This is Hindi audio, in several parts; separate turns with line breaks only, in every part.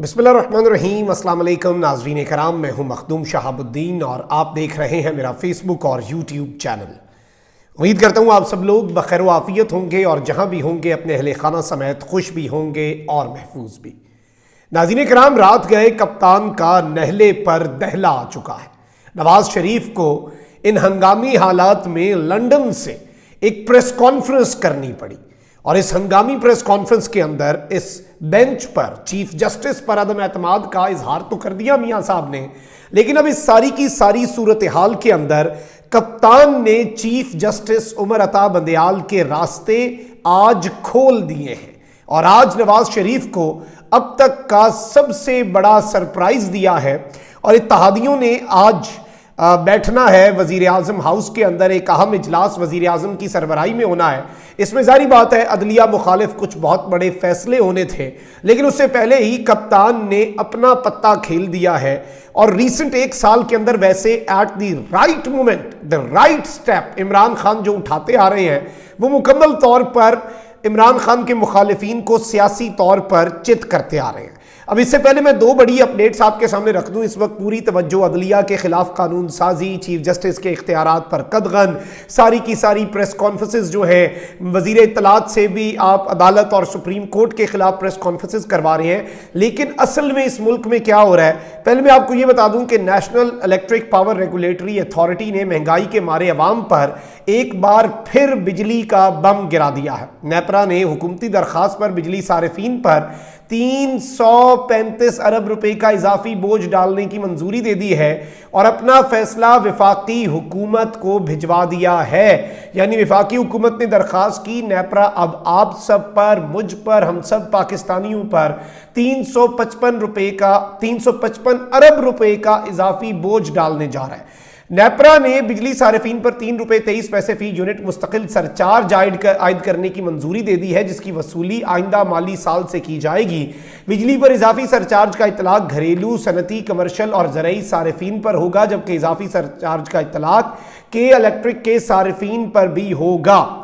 बिस्मिल्लाहिर्रहमानिर्रहीम। अस्सलाम वालेकुम नाज़रीन कराम, मैं हूं मखदूम शहाबुद्दीन और आप देख रहे हैं मेरा फेसबुक और यूट्यूब चैनल। उम्मीद करता हूं आप सब लोग बखैर आफियत होंगे और जहां भी होंगे अपने अहले खाना समेत खुश भी होंगे और महफूज भी। नाज़रीन कराम, रात गए कप्तान का नहले पर दहला आ चुका है। नवाज शरीफ को इन हंगामी हालात में लंदन से एक प्रेस कॉन्फ्रेंस करनी पड़ी और इस हंगामी प्रेस कॉन्फ्रेंस के अंदर इस बेंच पर चीफ जस्टिस पर अदम एतमाद का इजहार तो कर दिया मियां साहब ने, लेकिन अब इस सारी की सारी सूरत हाल के अंदर कप्तान ने चीफ जस्टिस उमर अता बंदयाल के रास्ते आज खोल दिए हैं और आज नवाज शरीफ को अब तक का सबसे बड़ा सरप्राइज दिया है। और इत्तेहादियों ने आज बैठना है वजीर आजम हाउस के अंदर, एक अहम इजलास वजीर आजम की सरबराही में होना है। इसमें जारी बात है अदलिया मुखालिफ कुछ बहुत बड़े फैसले होने थे, लेकिन उससे पहले ही कप्तान ने अपना पत्ता खेल दिया है और रिसेंट एक साल के अंदर वैसे at the right moment the right step Imran Khan जो उठाते आ रहे हैं वो मुकम्मल तौर पर इमरान खान के मुखालिफिन को सियासी तौर पर चित करते आ रहे हैं। अब इससे पहले मैं दो बड़ी अपडेट्स आपके सामने रख दूं। इस वक्त पूरी तवज्जो अदलिया के खिलाफ कानून साजी, चीफ जस्टिस के इख्तियारात पर कदगन, सारी की सारी प्रेस कॉन्फ्रेंसेस जो है वजीर इत्तलात से भी आप अदालत और सुप्रीम कोर्ट के खिलाफ प्रेस कॉन्फ्रेंसेस करवा रहे हैं। लेकिन असल में इस मुल्क में क्या हो रहा है, पहले मैं आपको ये बता दूं कि national electric power regulatory authority ने महंगाई के मारे अवाम पर एक बार फिर बिजली का बम गिरा दिया है। नेपरा ने हुकूमती दरखास्त पर बिजली सारिफीन पर 335 अरब रुपए का इजाफी बोझ डालने की मंजूरी दे दी है और अपना फैसला विफाकी हुकूमत को भिजवा दिया है। यानी विफाकी हुकूमत ने दरखास्त की, नेपरा अब आप सब पर, मुझ पर, हम सब पाकिस्तानियों पर 355 अरब रुपए का इजाफी बोझ डालने जा रहा है। नेपरा ने बिजली सारिफीन पर 3 रुपये 23 पैसे फी यूनिट मुस्तकिल सरचार्ज आयद करने की मंजूरी दे दी है, जिसकी वसूली आइंदा माली साल से की जाएगी। बिजली पर इजाफी सरचार्ज का इतलाक घरेलू, सनती, कमर्शल और ज़रई सारिफीन पर होगा, जबकि इजाफी सरचार्ज का इतलाक के इलेक्ट्रिक के सारिफीन पर भी होगा।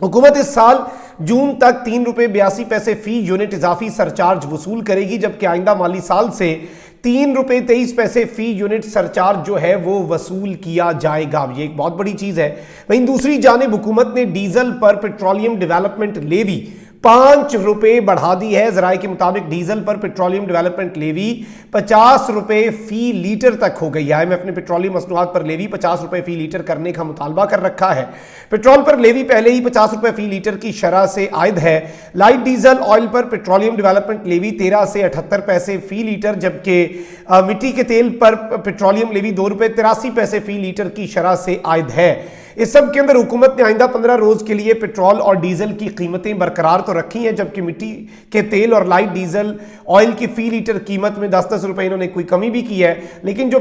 हुकूमत इस साल जून तक 3 रुपये 82 पैसे फी यूनिट इजाफी सरचार्ज वसूल करेगी, जबकि आइंदा माली साल से 3 रुपये 23 पैसे फी यूनिट सरचार्ज जो है वो वसूल किया जाएगा। ये एक बहुत बड़ी चीज है। वहीं दूसरी जानिब हुकूमत ने डीजल पर पेट्रोलियम डेवलपमेंट लेवी 5 रुपये बढ़ा दी है। जराये के मुताबिक डीजल पर पेट्रोलियम डेवलपमेंट लेवी 50 रुपये फी लीटर तक हो गई है। IMF ने पेट्रोलियम मसनूआत पर लेवी 50 रुपये फी लीटर करने का मुतालबा कर रखा है। पेट्रोल पर लेवी पहले ही 50 रुपये फी लीटर की शरह से आयद है। लाइट डीजल ऑयल पर पेट्रोलियम डेवलपमेंट लेवी 13 से 78 पैसे फी लीटर, जबकि मिट्टी के तेल पर पेट्रोलियम लेवी 2 रुपये 83 पैसे फी लीटर की शरह से आयद है। इस सब के अंदर हुकूमत ने आइंदा 15 रोज के लिए पेट्रोल और डीजल की कीमतें बरकरार तो रखी हैं, जबकि मिट्टी के तेल और लाइट डीजल ऑयल की फी लीटर कीमत में 10-10 रुपए इन्होंने कोई कमी भी की है। लेकिन जो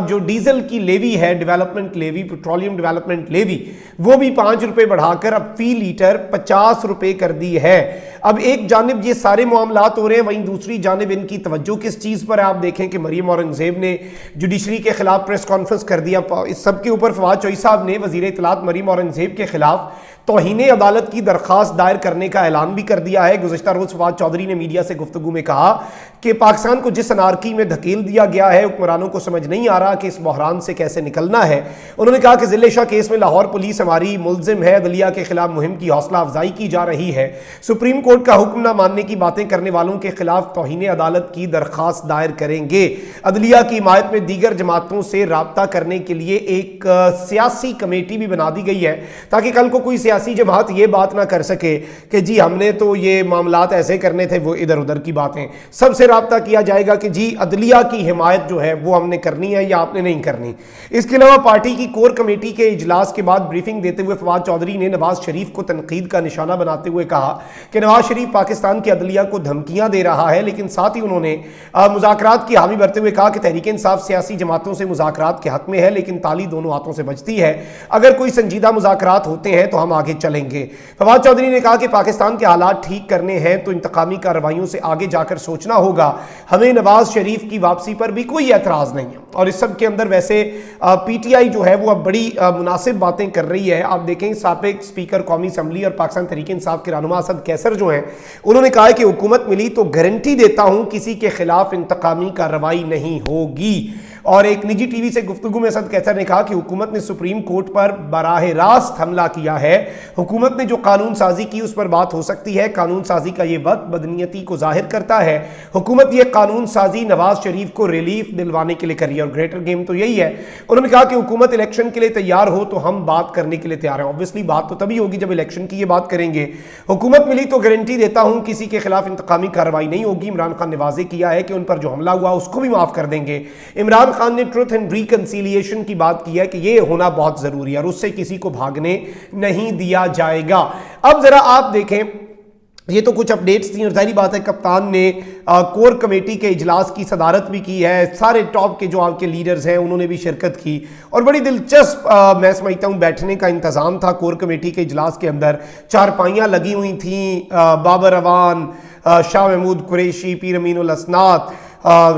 जो डीजल की लेवी है, development levy, petroleum development levy, वो भी 5 रुपए बढ़ाकर अब फी लीटर 50 रुपए कर दी है। अब एक जानिब ये सारे मामलात हो रहे हैं, वहीं दूसरी जानिब इनकी तवज्जो किस चीज पर है। आप देखें कि मरियम औरंगजेब ने जुडिशरी के खिलाफ प्रेस कॉन्फ्रेंस कर दिया। इस सब के ऊपर फवाद चौधरी साहब ने वजीर इत्तलात मरियम औरंगजेब के खिलाफ तौहीन अदालत की दरखास्त दायर करने का ऐलान भी कर दिया है। गुज़िश्ता रोज फवाद चौधरी ने मीडिया से गुफ्तगू में कहा कि पाकिस्तान को जिस अनारकी में धकेल दिया गया है, हुक्मरानों को समझ नहीं आ रहा कि इस बहरान से कैसे निकलना है। उन्होंने कहा कि जिले शाह केस में लाहौर पुलिस हमारी मुलजिम है, अदलिया के खिलाफ मुहिम की हौसला अफजाई की जा रही है। सुप्रीम कोर्ट का हुक्म न मानने की बातें करने वालों के खिलाफ तौहीन अदालत की दरखास्त दायर करेंगे। अदलिया की हिमायत में दीगर जमातों से राब्ता करने के लिए एक सियासी कमेटी भी बना दी गई है, ताकि कल को कोई सियासी जमात ये बात ना कर सके कि जी हमने तो ये मामलात ऐसे करने थे, वो इधर उधर की बातें। सबसे राब्ता किया जाएगा कि जी अदलिया की हिमायत जो है वो हमने करनी है या आपने नहीं करनी। इसके अलावा पार्टी की कोर कमेटी के इजलास के बाद ब्रीफिंग देते हुए फवाद चौधरी ने नवाज शरीफ को तनकीद का निशाना बनाते हुए कहा कि नवाज शरीफ पाकिस्तान की अदलिया को धमकियां दे रहा है, लेकिन साथ ही उन्होंने मुज़ाकरात की हामी भरते हुए कहा कि तहरीक इंसाफ सियासी जमातों से मुज़ाकरात के हक में है, लेकिन ताली दोनों हाथों से बजती है। अगर कोई संजीदा मुज़ाकरात होते हैं तो हम आगे चलेंगे। फवाद चौधरी ने कहा कि पाकिस्तान के हालात ठीक करने हैं तो इंतकामी कार्रवाइयों से आगे जाकर सोचना होगा, हमें नवाज शरीफ की वापसी पर भी कोई एतराज़ नहीं है। और इस सब के अंदर वैसे पीटीआई जो है वो अब बड़ी मुनासिब बातें कर रही है। आप देखें साबिक स्पीकर कौमी असम्बली और पाकिस्तान तहरीक इंसाफ के रहनुमा असद कैसर जो हैं, उन्होंने कहा है कि हुकूमत मिली तो गारंटी देता हूं किसी के खिलाफ इंतकामी कार्रवाई नहीं होगी। और एक निजी टीवी से गुफ्तगू में असद कैसर ने कहा कि हुकूमत ने सुप्रीम कोर्ट पर बराह रास्त हमला किया है, हुकूमत ने जो कानून साजी की उस पर बात हो सकती है, कानून साजी का ये वक्त बदनीयती को जाहिर करता है, हुकूमत ये कानून साजी नवाज शरीफ को रिलीफ दिलवाने के लिए कर रही है और ग्रेटर गेम तो यही है। उन्होंने कहा कि हुकूमत इलेक्शन के लिए तैयार हो तो हम बात करने के लिए तैयार हैं। ऑब्वियसली बात तो तभी होगी जब इलेक्शन की ये बात करेंगे। हुकूमत मिली तो गारंटी देता हूं किसी के खिलाफ इंतकामी कार्रवाई नहीं होगी। इमरान खान ने वाजे किया है कि उन पर जो हमला हुआ उसको भी माफ कर देंगे। इमरान खान ने ट्रुथ एंड रिकंसिलिएशन की बात की है कि यह होना बहुत जरूरी है और उससे किसी को भागने नहीं दिया जाएगा। अब जरा आप देखें, ये तो कुछ अपडेट्स थी और जाहिर बात है कप्तान ने कोर कमेटी के इजलास की सदारत भी की है, सारे टॉप के जो आपके लीडर्स हैं उन्होंने भी शिरकत की और बड़ी दिलचस्प मैं समझता हूँ बैठने का इंतज़ाम था। कोर कमेटी के इजलास के अंदर चारपाइयाँ लगी हुई थी, बाबर अवान, शाह महमूद कुरैशी, पीर अमीनुल असनात,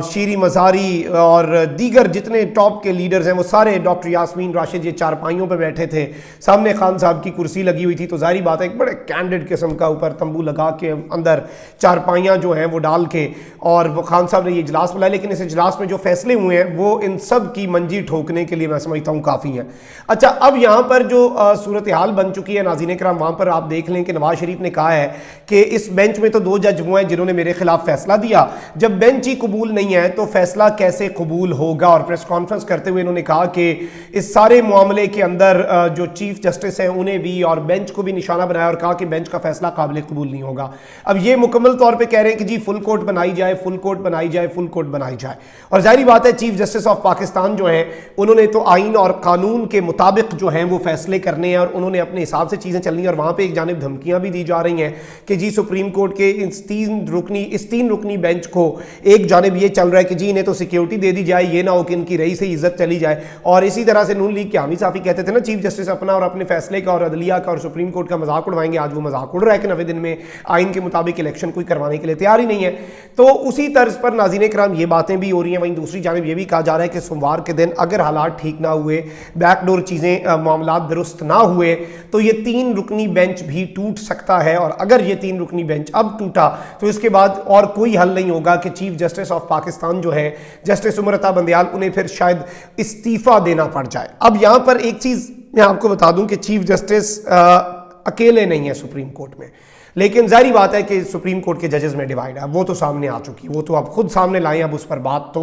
शीरी मज़ारी और दीगर जितने टॉप के लीडर्स हैं वो सारे, डॉक्टर यास्मीन राशिद, ये चारपाइयों पे बैठे थे। सामने खान साहब की कुर्सी लगी हुई थी तो जाहिर बात है एक बड़े कैंडिड किस्म का ऊपर तंबू लगा के अंदर चारपाइयाँ जो हैं वो डाल के और वो खान साहब ने ये इजलास बुलाया। लेकिन इस इजलास में जो फैसले हुए हैं वो इन सब की मंजी ठोकने के लिए मैं समझता हूँ काफ़ी हैं। अच्छा, अब यहाँ पर जो सूरत हाल बन चुकी है नाज़रीन कराम, वहाँ पर आप देख लें कि नवाज शरीफ ने कहा है कि इस बेंच में तो 2 जज हुए हैं जिन्होंने मेरे खिलाफ फैसला दिया, जब बेंच ही कबूल नहीं है तो फैसला कैसे कबूल होगा। और प्रेस कॉन्फ्रेंस करते हुए इन्होंने कहा कि इस सारे मामले के अंदर जो चीफ जस्टिस हैं उन्हें भी और बेंच को भी निशाना बनाया और कहा कि बेंच का फैसला काबिल कबूल नहीं होगा। अब ये मुकम्मल तौर पे कह रहे हैं कि जी फुल कोर्ट बनाई जाए, फुल कोर्ट बनाई जाए, फुल कोर्ट बनाई जाए। और जाहिर बात है चीफ जस्टिस ऑफ पाकिस्तान जो है उन्होंने तो आइन और कानून के मुताबिक जो है वो फैसले करने हैं और उन्होंने अपने हिसाब से चीजें चलनी है। और वहां पर एक जानिब धमकियां भी दी जा रही हैं कि जी सुप्रीम कोर्ट के इस तीन रुकनी बेंच को एक जानिब ये चल रहा है कि जी इन्हें तो सिक्योरिटी दे दी जाए, ये ना हो कि इनकी रही से इज्जत चली जाए। और इसी तरह से नून लीग के हामी साफी कहते थे ना चीफ जस्टिस अपना और अपने फैसले का और अदलिया का और सुप्रीम कोर्ट का मजाक उड़वाएंगे। आज वो मजाक उड़ रहा है कि 90 दिन में आइन के मुताबिक इलेक्शन कोई करवाने के लिए तैयार ही नहीं है। तो उसी तर्ज पर नाज़रीन कराम ये बातें भी हो रही हैं। वहीं दूसरी जानिब ये भी कहा जा रहा है कि सोमवार के दिन अगर हालात ठीक ना हुए, बैकडोर चीज़ें मामला दुरुस्त ना हुए तो ये 3 रुकनी बेंच भी टूट सकता है। और अगर ये 3 रुकनी बेंच अब टूटा तो इसके बाद और कोई हल नहीं होगा कि चीफ जस्टिस ऑफ पाकिस्तान जो है जस्टिस उमर अता बंदयाल उन्हें फिर शायद इस्तीफा देना पड़ जाए। अब यहां पर एक चीज मैं आपको बता दूं कि चीफ जस्टिस अकेले नहीं है सुप्रीम कोर्ट में, लेकिन जाहिर बात है कि सुप्रीम कोर्ट के जजेस में डिवाइड है, वो तो सामने आ चुकी है, वो तो आप खुद सामने लाएं, अब उस पर बात तो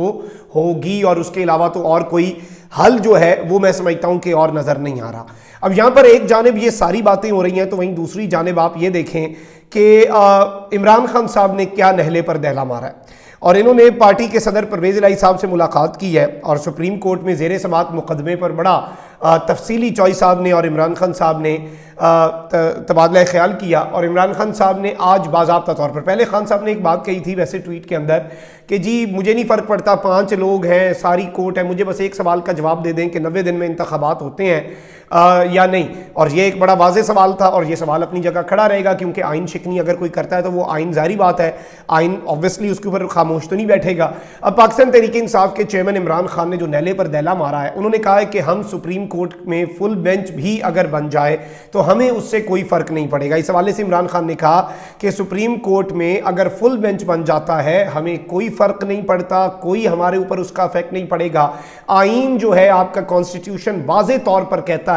होगी। और उसके अलावा तो और कोई हल जो है वो मैं समझता हूं कि और नजर नहीं आ रहा। अब यहां पर एक जानिब ये सारी बातें हो रही हैं तो वहीं दूसरी जानिब आप ये देखें कि इमरान खान साहब ने क्या नहले पर दहला मारा है और इन्होंने पार्टी के सदर परवेज इलाही साहब से मुलाकात की है और सुप्रीम कोर्ट में ज़ेर समात मुकदमे पर बड़ा तफसीली चॉई साहब ने और इमरान खान साहब ने तबादला ख्याल किया। और इमरान खान साहब ने आज बाज़ाब्ता तौर पर, पहले खान साहब ने एक बात कही थी वैसे ट्वीट के अंदर कि जी मुझे नहीं फ़र्क पड़ता, 5 लोग हैं, सारी कोर्ट है, मुझे बस एक सवाल का जवाब दे दें कि 90 दिन में इंतखाबात होते हैं या नहीं। और ये एक बड़ा वाज़ेह सवाल था और ये सवाल अपनी जगह खड़ा रहेगा क्योंकि आइन शिकनी अगर कोई करता है तो वो आइन, जाहिर बात है आइन ऑब्वियसली उसके ऊपर खामोश तो नहीं बैठेगा। अब पाकिस्तान तहरीक इंसाफ के चेयरमैन इमरान खान ने जो नहले पर दहला मारा है, उन्होंने कहा है कि हम सुप्रीम कोर्ट में फुल बेंच भी अगर बन जाए तो हमें उससे कोई फ़र्क नहीं पड़ेगा। इस हवाले से इमरान खान ने कहा कि सुप्रीम कोर्ट में अगर फुल बेंच बन जाता है हमें कोई फ़र्क नहीं पड़ता, कोई हमारे ऊपर उसका इफेक्ट नहीं पड़ेगा। आइन जो है आपका कॉन्स्टिट्यूशन वाज़ेह तौर पर कहता है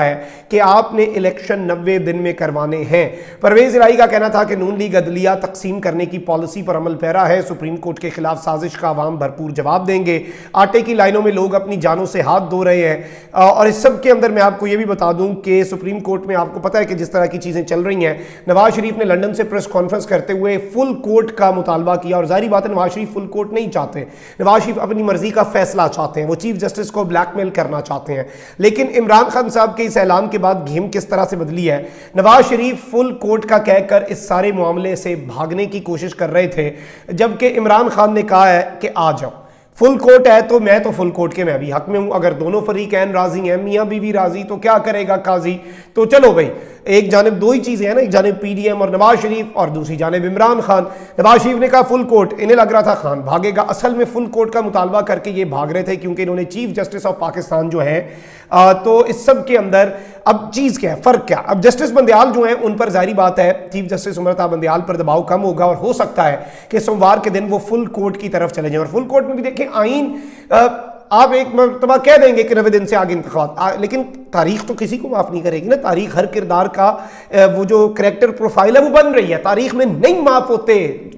कि आपने इलेक्शन 90 दिन में करवाने हैं। परवेज इलाही का कहना था कि नून लीग अदलिया तकसीम करने की पॉलिसी पर अमल पैरा है, सुप्रीम कोर्ट के खिलाफ साजिश का अवाम भरपूर जवाब देंगे। आटे की लाइनों में लोग अपनी जानों से हाथ धो रहे हैं। और इस सब के अंदर मैं आपको यह भी बता दूं कि सुप्रीम कोर्ट में आपको पता है कि जिस तरह की चीजें चल रही हैं, नवाज शरीफ ने लंदन से प्रेस कॉन्फ्रेंस करते हुए फुल कोर्ट का मुतालबा किया और जाहिर बात है नवाज शरीफ फुल कोर्ट नहीं चाहते, नवाज शरीफ अपनी मर्जी का फैसला चाहते हैं, वो चीफ जस्टिस को ब्लैकमेल करना चाहते हैं। लेकिन इमरान खान साहब के इस ऐलान के बाद गेम किस तरह से बदली है, नवाज शरीफ फुल कोर्ट का कहकर इस सारे मामले से भागने की कोशिश कर रहे थे, जबकि इमरान खान ने कहा है कि आ जाओ फुल कोर्ट है तो मैं तो फुल कोर्ट के मैं भी हक में हूं, अगर दोनों फरीकैन राजी हैं, मियां बीवी राजी तो क्या करेगा काजी, तो चलो भाई एक जानिब दो ही चीज़ें हैं ना, एक जानिब पीडीएम और नवाज शरीफ और दूसरी जानिब इमरान खान। नवाज शरीफ ने कहा फुल कोर्ट, इन्हें लग रहा था खान भागेगा, असल में फुल कोर्ट का मुतालबा करके ये भाग रहे थे क्योंकि इन्होंने चीफ जस्टिस ऑफ पाकिस्तान जो है तो इस सब के अंदर अब चीज़ क्या है, फ़र्क क्या, अब जस्टिस बंदयाल जो है उन पर जाहिर बात है चीफ जस्टिस उमरता बंदयाल पर दबाव कम होगा और हो सकता है कि सोमवार के दिन वो फुल कोर्ट की तरफ चले जाएं। और फुल कोर्ट में भी देखें आइन आप एक मरतबा कह देंगे कि 90 दिन से आगे इंतखाब, लेकिन तारीख तो किसी को माफ़ नहीं करेगी ना। तारीख हर किरदार का वो जो करैक्टर प्रोफाइल है वो बन रही है, तारीख में नहीं माफ़ होते,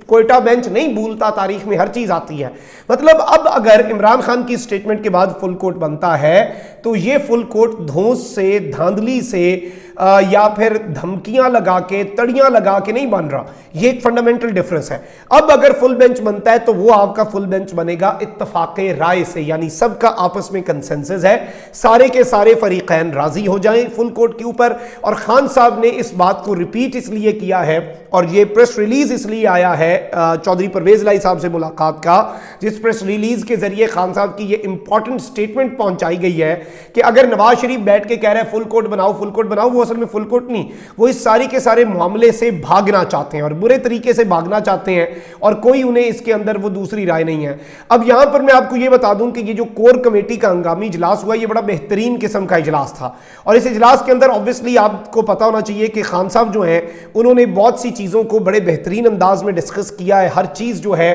कोयटा बेंच नहीं भूलता, तारीख में हर चीज़ आती है। मतलब अब अगर इमरान खान की स्टेटमेंट के बाद फुल कोर्ट बनता है तो ये फुल कोर्ट धौंस से, धांधली से या फिर धमकियां लगा के, तड़ियां लगा के नहीं बन रहा। ये एक फंडामेंटल डिफरेंस है। अब अगर फुल बेंच बनता है तो वो आपका फुल बेंच बनेगा इत्तफाक़े राय से, यानी सबका आपस में कंसेंसस है, सारे के सारे फरीकैन राजी हो जाएं फुल कोर्ट के ऊपर। और खान साहब ने इस बात को रिपीट इसलिए किया है और ये प्रेस रिलीज इसलिए आया है चौधरी परवेज लाई साहब से मुलाकात का, जिस प्रेस रिलीज के जरिए खान साहब की ये इंपॉर्टेंट स्टेटमेंट पहुंचाई गई है कि अगर नवाज शरीफ बैठ के कह रहे हैं फुल कोर्ट बनाओ फुल कोर्ट बनाओ, वो असल में फुल कोर्ट नहीं, वो इस सारी के सारे मामले से भागना चाहते हैं और बुरे तरीके से भागना चाहते हैं और कोई उन्हें इसके अंदर वो दूसरी राय नहीं है। अब यहां पर मैं आपको ये बता दूं कि ये जो कोर कमेटी का हंगामी इजलास हुआ ये बड़ा बेहतरीन किस्म का इजलास था और इस इजलास के अंदर ऑब्वियसली आपको पता होना चाहिए कि खान साहब जो है उन्होंने बहुत सी चीज़ों को बड़े बेहतरीन अंदाज में डिस्कस किया है। हर चीज़ जो है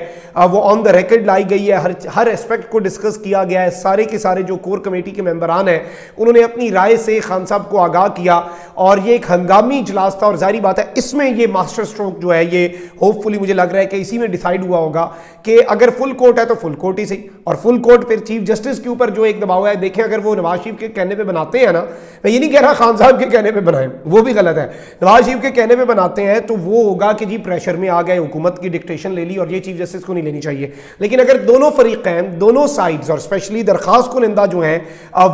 वो ऑन द रिकॉर्ड लाई गई है, हर एस्पेक्ट को डिस्कस किया गया है। सारे के सारे जो कोर कमेटी के मेंबरान हैं उन्होंने अपनी राय से खान साहब को आगाह किया और ये एक हंगामी इजलास था और जाहिर बात है इसमें ये मास्टर स्ट्रोक जो है ये होपफुली मुझे लग रहा है कि इसी में डिसाइड हुआ होगा कि अगर फुल कोर्ट है तो फुल कोर्ट ही सही, और फुल कोर्ट फिर चीफ जस्टिस के ऊपर जो एक दबाव है, देखें अगर वो नवाज शरीफ के कहने पे बनाते हैं ना, मैं ये नहीं कह रहा खान साहब के कहने पे बनाएं, वो भी गलत है, नवाज शरीफ के कहने पे बनाते हैं तो वो होगा कि जी प्रेशर में आ गए, हुकूमत की डिक्टेशन ले ली और ये चीफ जस्टिस को नहीं लेनी चाहिए। लेकिन अगर दोनों फरीकैन, दोनों साइड्स और स्पेशली दरखास्त कुनिंदा जो है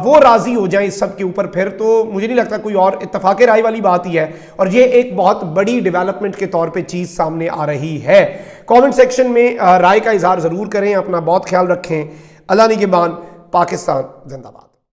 वो राजी हो जाए इस सब के ऊपर, फिर तो मुझे नहीं लगता कोई और इत्तफाक़े राय वाली बात ही है और ये एक बहुत बड़ी डेवलपमेंट के तौर पे चीज सामने आ रही है। कमेंट सेक्शन में राय का इजहार जरूर करें, अपना बहुत ख्याल रखें। अल्लाह निगहबान, पाकिस्तान जिंदाबाद।